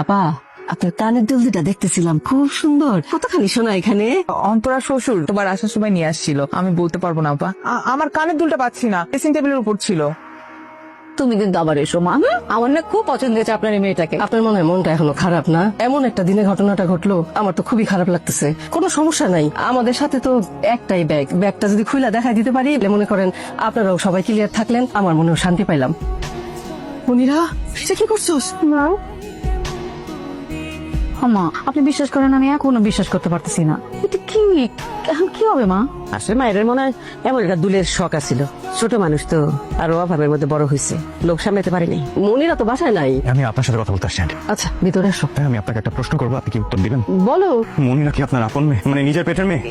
আপা, আপনার কানের দুল দুটা দেখতেছিলাম, খুব সুন্দর। কতখানি সোনা এখানে? অন্তরা শ্বশুর তোমার আসার সময় নিয়ে আসছিল, আমি বলতে পারবো না আপা। আমার কানের দুলটা পাচ্ছি না, ড্রেসিং টেবিলের উপর ছিল। তুমি কিন্তু আবার এসো মা। আমার না খুব পছন্দ হয়েছে আপনার এই মেয়েটাকে। আপনার মনে হয় মনটা এখনো খারাপ না? এমন একটা দিনে ঘটনাটা ঘটলো, আমার তো খুবই খারাপ লাগতেছে। কোনো সমস্যা নাই, আমাদের সাথে তো একটাই ব্যাগটা যদি খুলে দেখাই দিতে পারি, মনে করেন আপনারাও সবাই ক্লিয়ার থাকলেন, আমার মনেও শান্তি পাইলাম। মনিরা, এটা কি করছোস? মা, মা আপনি বিশ্বাস করেন, আমি এখনো বিশ্বাস করতে পারতেছি না। এটা কি, এখন কি হবে মা? আসলে মায়ের মনে হয় এমন একটা দুলের শখ আছিল। ছোট মানুষ তো, আরো অভাবের মধ্যে বড় হয়েছে, লোক সামলাতে পারেনি। মনিরা তো বাসায় নাই। আমি আপনার সাথে কথা বলতে আসছি আন্টি। আচ্ছা, ভিতরে আসো। আমি আপনাকে একটা প্রশ্ন করবো, আপনি কি উত্তর দিবেন? বলো। মনিরা কি আপনার আপন মেয়ে, মানে নিজের পেটের মেয়ে?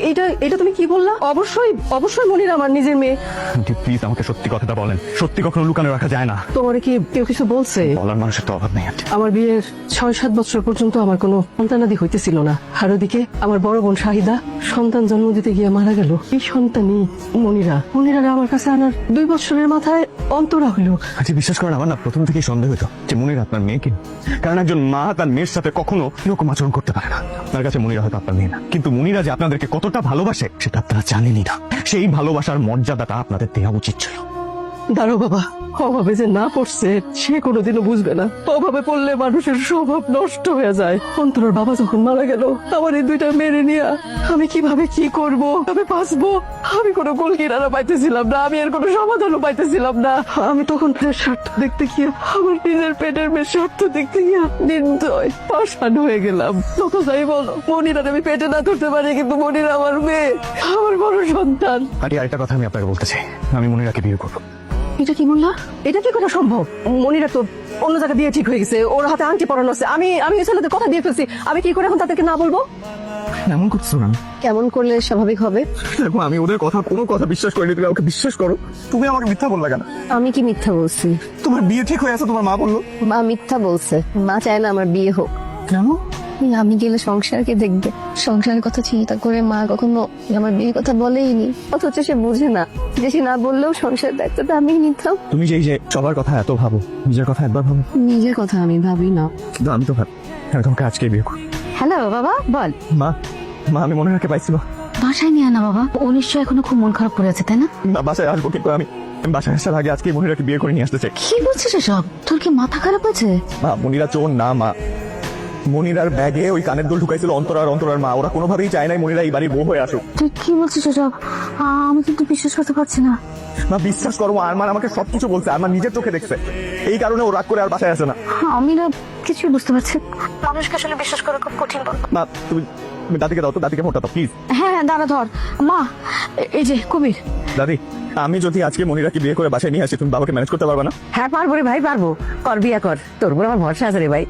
এটা তুমি কি বললা? অবশ্যই অবশ্যই মনিরা আমার নিজের মেয়ে। আন্টি প্লিজ আমাকে সত্যি কথাটা বলেন, সত্যি কখনো লুকানো রাখা যায় না। তোমার কি কেউ কিছু বলছে? বলার মানুষের তো অভাব নেই আন্টি। আমার বিয়ের 6-7 বছর পর্যন্ত আমার কোনো সন্তানাদি হইতেছিল না। আর ওদিকে আমার বড় বোন শাহিদা সন্তান জন্ম দিতে গিয়ে মারা গেল। এই সন্তানই মনিরা। মনিরারে আমার কাছে আনার 2 বছরের মাথায় অন্তরা হইলো। আচ্ছা বিশ্বাস করেন, আমার না প্রথম থেকেই সন্দেহ হতো যে মনিরা আপনার মেয়ে কিনা। কারণ একজন মা তার মেয়ের সাথে কখনো এরকম আচরণ করতে পারে না। আপনার কাছে মনিরা হয়তো আপনার মেয়ে না, কিন্তু মনিরা যে আপনাদেরকে কতটা ভালোবাসে সেটা আপনারা জানেনই না। সেই ভালোবাসার মর্যাদাটা আপনাদের দেওয়া উচিত ছিল। দাঁড়ো বাবা, অভাবে যে না পড়ছে সে কোনোদিনও বুঝবে না। অভাবে পড়লে মানুষের স্বভাব নষ্ট হয়ে যায়। অন্তরার বাবা যখন মারা গেল, আমার এই 2টা মেরে নিয়ে আমি কিভাবে কি করব, কিভাবে বাঁচবো, আমি কোনো কুল কিনারা পাইতেছিলাম না, আমি এর কোনো সমাধানও পাইতেছিলাম না। আমি তখন স্বার্থ দেখতে গিয়ে, আমার নিজের পেটের মেয়ে স্বার্থ দেখতে গিয়ে নির্দয় পাষাণ হয়ে গেলাম। লোক যাই বলো, মনিরা আমি পেটে না ধরতে পারি, কিন্তু মনিরা আমার মেয়ে, আমার বড় সন্তান। আন্টি আরেকটা কথা আমি আপনাকে বলতে চাই, আমি মনিরাকে বিয়ে করবো। এটা কি বললা? এটা কি করে সম্ভব? মনিরা তো অন্য জায়গা বিয়ে ঠিক হয়ে গেছে, ওর হাতে আংটি পরানো আছে। আমি এই ছেলেদের কথা দিয়ে ফেলছি, আমি কি করে এখন তাদেরকে না বলবো? এমন করছো না। কেমন করলে স্বাভাবিক হবে? দেখো আমি ওদের কথা কোনো কথা বিশ্বাস করিনি, তুমি আমাকে বিশ্বাস করো। তুমি আমাকে মিথ্যা বললা কেন? আমি কি মিথ্যা বলছি? তোমার বিয়ে ঠিক হয়ে আছে, তোমার মা বললো। মা মিথ্যা বলছে, মা চায় না আমার বিয়ে হোক। কেন? আমি গেলে সংসারকে দেখবে, সংসারের কথা চিন্তা করে মা কখনো আমার বিয়ের কথা বলেইনি। অথচ সে বুঝে না যে সে না বললেও সংসার দায়িত্বটা আমি নিতাম। তুমি যে এই যে সবার কথা এত ভাবো, নিজের কথা একবার ভাবো। নিজের কথা আমি ভাবি না। কিন্তু আমি তো ভাবি। আমি তোমাকে আজকে বিয়ে করবো। হ্যালো বাবা, বল। মা, আমি মনিরাকে পাইছিল। বাসায় নিয়ে না বাবা, ও নিশ্চয় এখনো খুব মন খারাপ করে আছে, তাই না? না বাসায় আসবো, কিন্তু আমি বাসায় আসার আগে আজকে মনিরাকে বিয়ে করে নিয়ে আসতে চাই। কি বলছিস এসব? তোর কি মাথা খারাপ আছে? মা মনিরা চোর না মা। মনিরার ব্যাগে ওই কানের দুল ঢুকাইছিল অন্তরার মা। ওরা কোনোভাবেই চায় নাই মনিরা এই বাড়ির বউ হয়ে আসুক। তুই কি বলছিস এসব? আমি কিন্তু বিশ্বাস করতে পারছি না। মা বিশ্বাস করো, আরমান আমাকে সবকিছু বলছে, আমার নিজের চোখে দেখছে। এই কারণে ও রাগ করে আর বাসায় আসে না। আমি না কিছুই বুঝতে পারছি। মানুষকে আসলে বিশ্বাস করা খুব কঠিন। মা তুমি দাদিকে দাও তো, দাদিকে ফোনটা দাও প্লিজ। হ্যাঁ দাঁড়া, ধর। মা, এই যে কবির। দাদি, আমি যদি আজকে মনিরাকে বিয়ে করে বাসায় নিয়ে আসি, তুমি বাবাকে ম্যানেজ করতে পারবে না? হ্যাঁ পারবো রে ভাই, পারবো। কর, বিয়ে কর, তোর উপর আমার ভরসা আছে রে ভাই।